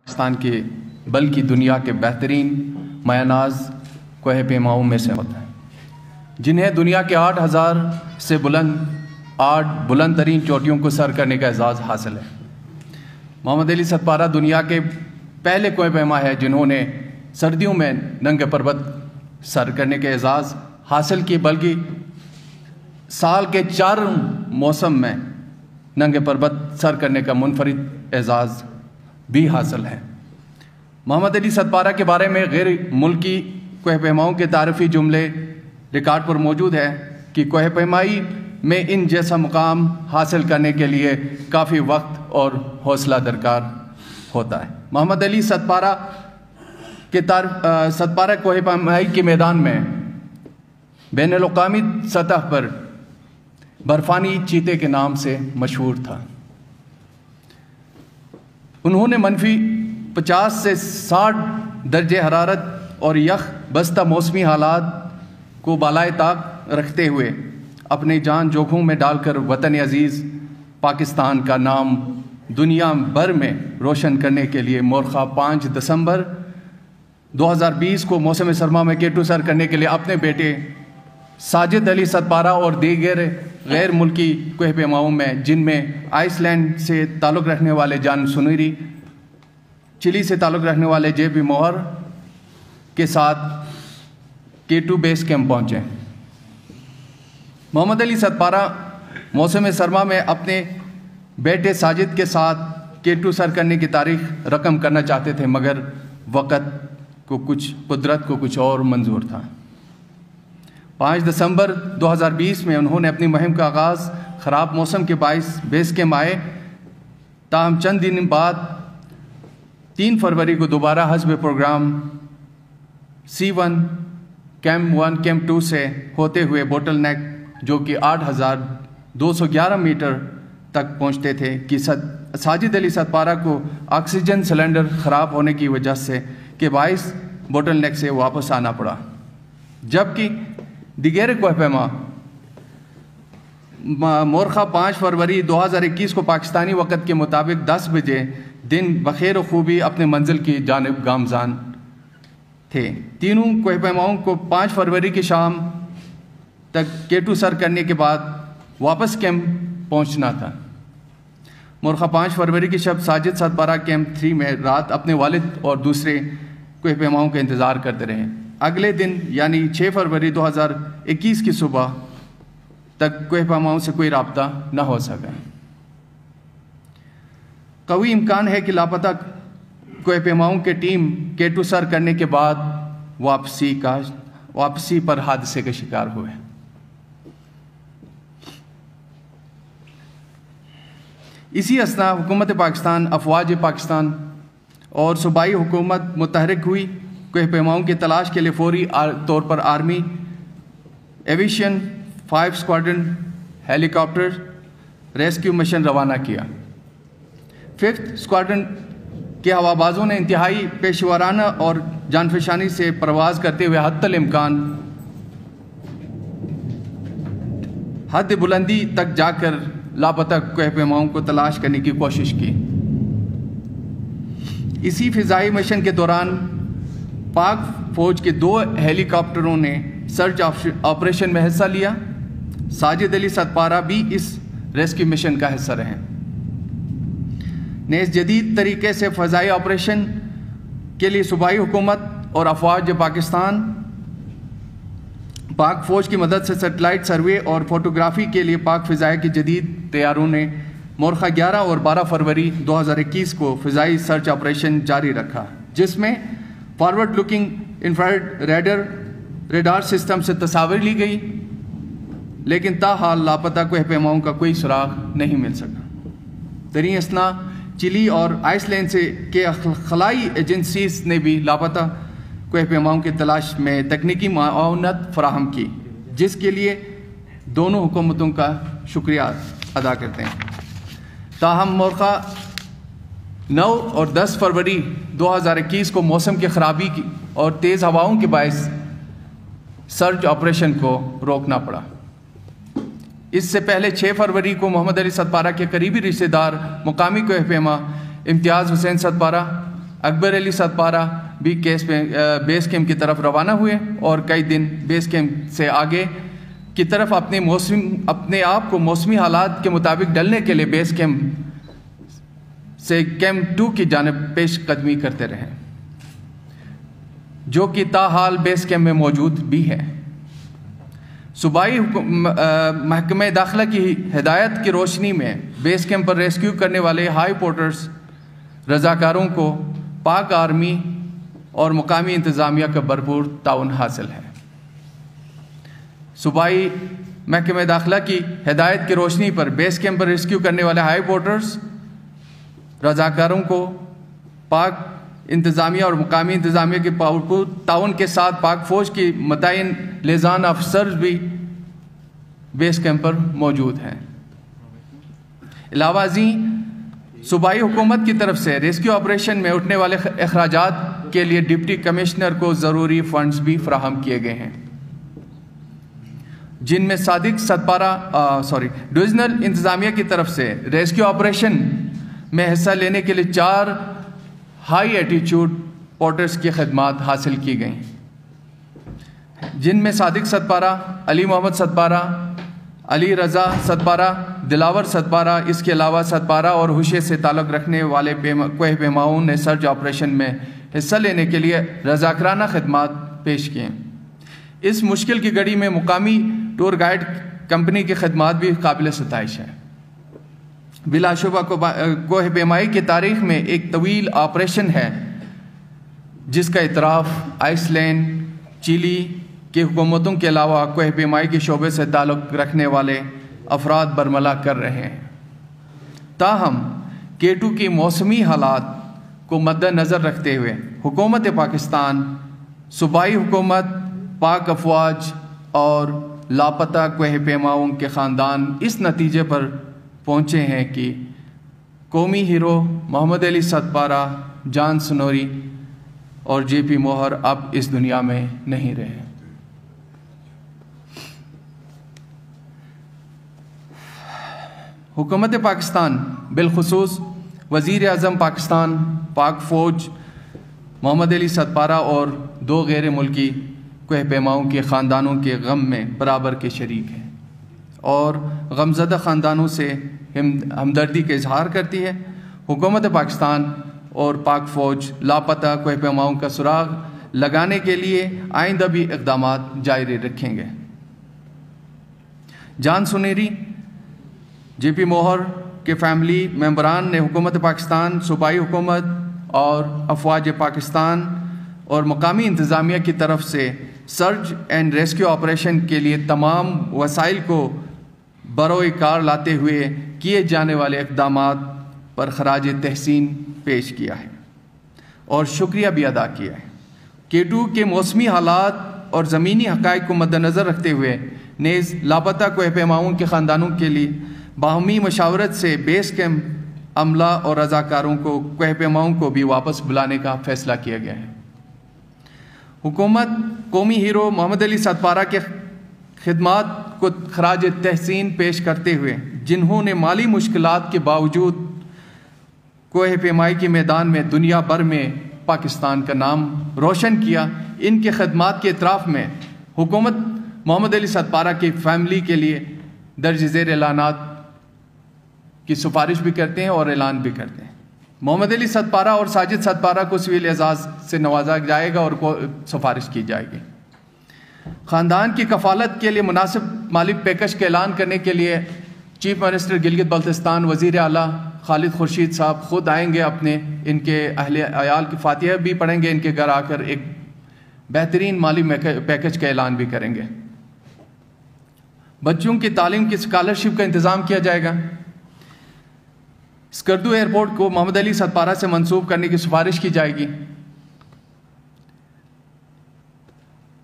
پاکستان کے بلکہ دنیا کے بہترین مایہ ناز کوہ پیماؤں میں سے ہوتا ہے، جنہیں دنیا کے 8000 سے بلند ترین چوٹیوں کو سر کرنے کا اعزاز حاصل ہے۔ محمد علی ستپارہ دنیا کے پہلے کوہ پیما ہے جنہوں نے سردیوں میں ننگے پروت سر کرنے کے اعزاز حاصل کی، بلکہ سال کے 4 موسم میں ننگے پروت سر کرنے کا منفرد اعزاز بھی حاصل ہے۔ محمد علی ستپارہ کے بارے میں غیر ملکی کوہ پیماؤں کے تعارفی جملے ریکارڈ پر موجود ہے کہ کوہ پیمائی میں ان جیسا مقام حاصل کرنے کے لیے کافی وقت اور حوصلہ درکار ہوتا ہے۔ محمد علی ستپارہ کوہ پیمائی کے میدان میں بین الاقوامی سطح پر برفانی چیتے کے نام سے مشہور تھا۔ انہوں نے -50 سے 60 درجہ حرارت اور یخ بستہ موسمی حالات کو بالائے طاق رکھتے ہوئے اپنی جان جوکھوں میں ڈال کر وطن عزیز پاکستان کا نام دنیا بھر میں روشن کرنے کے لیے مورخہ 5 دسمبر 2020 کو موسم سرما میں K2 سر کرنے کے لیے اپنے بیٹے ساجد علی ستپارہ اور دیگر غیر ملکی کوہ پیماؤں میں، جن میں آئس لینڈ سے تعلق رکھنے والے جان سنوری، چلی سے تعلق رکھنے والے JP موہر کے ساتھ K2 بیس کیمپ پہنچے۔ محمد علی ستپارہ موسم سرما میں اپنے بیٹے ساجد کے ساتھ K2 سر کرنے کی تاریخ رقم کرنا چاہتے تھے، مگر قدرت کو کچھ اور منظور تھا۔ 5 دسمبر 2020 میں انہوں نے اپنی مہم کا آغاز خراب موسم کے باعث بیس کیمپ آئے، تاہم چند دن بعد 3 فروری کو دوبارہ حسب پروگرام C1 کیمپ 1 کیمپ 2 سے ہوتے ہوئے بوٹل نیک، جو کہ 8211 میٹر تک پہنچتے تھے، کہ ساجد علی ستپارہ کو آکسیجن سلنڈر خراب ہونے کی وجہ سے کے باعث بوٹل نیک سے واپس آنا پڑا، جبکہ دیگر کوہ پیما مورخہ 5 فروری 2021 کو پاکستانی وقت کے مطابق 10 بجے دن بخیر و خوبی اپنے منزل کی جانب گامزن تھے۔ تینوں کوہ پیماؤں کو 5 فروری کی شام تک K2 سر کرنے کے بعد واپس کیمپ پہنچنا تھا۔ مورخہ 5 فروری کی شب ساجد ستپارہ کیمپ 3 میں رات اپنے والد اور دوسرے کوہ پیماؤں کا انتظار کرتے رہے۔ اگلے دن یعنی 6 فروری 2021 کی صبح تک کوہ پیماؤں سے کوئی رابطہ نہ ہو سکا۔ قوی امکان ہے کہ لاپتہ کوہ پیماؤں کے ٹیم K2 سر کرنے کے بعد واپسی پر حادثے کا شکار ہوئے۔ اسی اثناء حکومت پاکستان، افواج پاکستان اور صوبائی حکومت متحرک ہوئی، کوہ پیماؤں کی تلاش کے لیے فوری طور پر آرمی ایویشن 5 اسکواڈرن ہیلی کاپٹر ریسکیو مشن روانہ کیا۔ 5th اسکواڈرن کے ہوابازوں نے انتہائی پیشورانہ اور جانفشانی سے پرواز کرتے ہوئے حتی الامکان حد بلندی تک جا کر لاپتہ کوہ پیماؤں کو تلاش کرنے کی کوشش کی۔ اسی فضائی مشن کے دوران پاک فوج کے 2 ہیلی کاپٹروں نے سرچ آپریشن میں حصہ لیا۔ ساجد علی ستپارہ بھی اس ریسکیو مشن کا حصہ رہے۔ نیز جدید طریقے سے فضائی آپریشن کے لیے صوبائی حکومت اور افواج پاکستان پاک فوج کی مدد سے سیٹلائٹ سروے اور فوٹوگرافی کے لیے پاک فضائیہ کے جدید طیاروں نے مورخہ 11 اور 12 فروری 2021 کو فضائی سرچ آپریشن جاری رکھا، جس میں فارورڈ لوکنگ انفرارڈ ریڈار سسٹم سے تصاویر لی گئی، لیکن تاحال لاپتہ کوہ پیماؤں کا کوئی سراغ نہیں مل سکا۔ دریں اثنا چلی اور آئس لینڈ کے خلائی ایجنسیز نے بھی لاپتہ کوہ پیماؤں کی تلاش میں تکنیکی معاونت فراہم کی، جس کے لیے دونوں حکومتوں کا شکریہ ادا کرتے ہیں۔ تاہم مورخہ 9 اور 10 فروری 2021 کو موسم کی خرابی اور تیز ہواؤں کے باعث سرچ آپریشن کو روکنا پڑا۔ اس سے پہلے 6 فروری کو محمد علی ستپارہ کے قریبی رشتہ دار مقامی کوہ پیما امتیاز حسین ستپارہ اکبر علی سدپارہ بھی بیس کیمپ کی طرف روانہ ہوئے اور کئی دن بیس کیمپ سے آگے کی طرف اپنے آپ کو موسمی حالات کے مطابق ڈلنے کے لیے بیس کیمپ سے کیمپ 2 کی جانب پیش قدمی کرتے رہے، جو کہ تاحال بیس کیمپ میں موجود بھی ہے۔ صوبائی محکمہ داخلہ کی ہدایت کی روشنی میں بیس کیمپ پر ریسکیو کرنے والے ہائی پورٹرز رضاکاروں کو پاک آرمی اور مقامی انتظامیہ کا بھرپور تعاون حاصل ہے۔ صوبائی محکمہ داخلہ کی ہدایت کی روشنی پر بیس کیمپ پر ریسکیو کرنے والے ہائی پورٹرز رضاکاروں کو پاک انتظامیہ اور مقامی انتظامیہ کے بھرپور تعاون کے ساتھ پاک فوج کی متعین لیزان افسرز بھی بیس کیمپ پر موجود ہیں۔ علاوہ ازیں صوبائی حکومت کی طرف سے ریسکیو آپریشن میں اٹھنے والے اخراجات کے لیے ڈپٹی کمشنر کو ضروری فنڈز بھی فراہم کیے گئے ہیں، جن میں ڈویژنل انتظامیہ کی طرف سے ریسکیو آپریشن میں حصہ لینے کے لیے 4 ہائی ایٹیچیوڈ پورٹرز کی خدمات حاصل کی گئیں، جن میں صادق سدپارہ، علی محمد سدپارہ، علی رضا سدپارہ، دلاور سدپارہ، اس کے علاوہ سدپارہ اور ہوشے سے تعلق رکھنے والے کوہ پیماؤں نے سرچ آپریشن میں حصہ لینے کے لیے رضاکارانہ خدمات پیش کیے۔ اس مشکل کی گھڑی میں مقامی ٹور گائیڈ کمپنی کی خدمات بھی قابل ستائش ہے۔ بلا شبہ کوہ پیمائی کی تاریخ میں ایک طویل آپریشن ہے جس کا اعتراف آئس لینڈ، چیلی کی حکومتوں کے علاوہ کوہ پیمائی کے شعبے سے تعلق رکھنے والے افراد برملا کر رہے ہیں۔ تاہم K2 کی موسمی حالات کو مد نظر رکھتے ہوئے حکومت پاکستان، صوبائی حکومت، پاک افواج اور لاپتہ کوہ پیماؤں کے خاندان اس نتیجے پر پہنچے ہیں کہ قومی ہیرو محمد علی سدپارہ، جان سنوری اور JP موہر اب اس دنیا میں نہیں رہے۔ حکومت پاکستان بالخصوص وزیر اعظم پاکستان، پاک فوج، محمد علی سدپارہ اور 2 غیر ملکی کوہ پیماؤں کے خاندانوں کے غم میں برابر کے شریک ہیں اور غمزدہ خاندانوں سے ہمدردی کا اظہار کرتی ہے۔ حکومت پاکستان اور پاک فوج لاپتہ کوہ پیماؤں کا سراغ لگانے کے لیے آئندہ بھی اقدامات جاری رکھیں گے۔ جان سنوری، JP موہر کے فیملی ممبران نے حکومت پاکستان، صوبائی حکومت اور افواج پاکستان اور مقامی انتظامیہ کی طرف سے سرچ اینڈ ریسکیو آپریشن کے لیے تمام وسائل کو بروئے کار لاتے ہوئے کیے جانے والے اقدامات پر خراج تحسین پیش کیا ہے اور شکریہ بھی ادا کیا ہے۔ K2 کے موسمی حالات اور زمینی حقائق کو مد نظر رکھتے ہوئے نیز لاپتہ کوہ پیماؤں کے خاندانوں کے لیے باہمی مشاورت سے بیس کیمپ عملہ اور رضاکاروں کو کوہ پیماؤں کو بھی واپس بلانے کا فیصلہ کیا گیا ہے۔ حکومت قومی ہیرو محمد علی سدپارہ کے خدمات کو خراج تحسین پیش کرتے ہوئے، جنہوں نے مالی مشکلات کے باوجود کوہ پیمائی کے میدان میں دنیا بھر میں پاکستان کا نام روشن کیا، ان کے خدمات کے اعتراف میں حکومت محمد علی سدپارہ کی فیملی کے لیے درج ذیل اعلانات کی سفارش بھی کرتے ہیں اور اعلان بھی کرتے ہیں۔ محمد علی سدپارہ اور ساجد سدپارہ کو سول اعزاز سے نوازا جائے گا اور سفارش کی جائے گی۔ خاندان کی کفالت کے لیے مناسب مالی پیکج کا اعلان کرنے کے لیے چیف منسٹر گلگت بلتستان وزیر اعلیٰ خالد خورشید صاحب خود آئیں گے، اپنے ان کے اہل عیال کی فاتحہ بھی پڑھیں گے، ان کے گھر آ کر ایک بہترین مالی پیکج کا اعلان بھی کریں گے۔ بچوں کی تعلیم کی اسکالرشپ کا انتظام کیا جائے گا۔ اسکردو ایئرپورٹ کو محمد علی سدپارہ سے منسوب کرنے کی سفارش کی جائے گی۔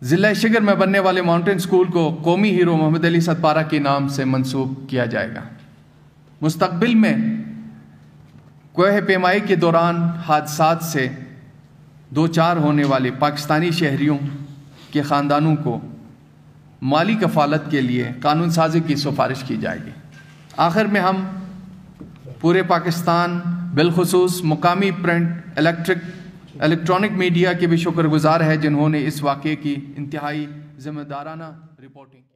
ضلع شگر میں بننے والے ماؤنٹین اسکول کو قومی ہیرو محمد علی سدپارہ کے نام سے منسوب کیا جائے گا۔ مستقبل میں کوہ پیمائی کے دوران حادثات سے دوچار ہونے والے پاکستانی شہریوں کے خاندانوں کو مالی کفالت کے لیے قانون سازی کی سفارش کی جائے گی۔ آخر میں ہم پورے پاکستان بالخصوص مقامی پرنٹ، الیکٹرک الیکٹرانک میڈیا کے بھی شکر گزار ہے جنہوں نے اس واقعے کی انتہائی ذمہ دارانہ رپورٹنگ کی.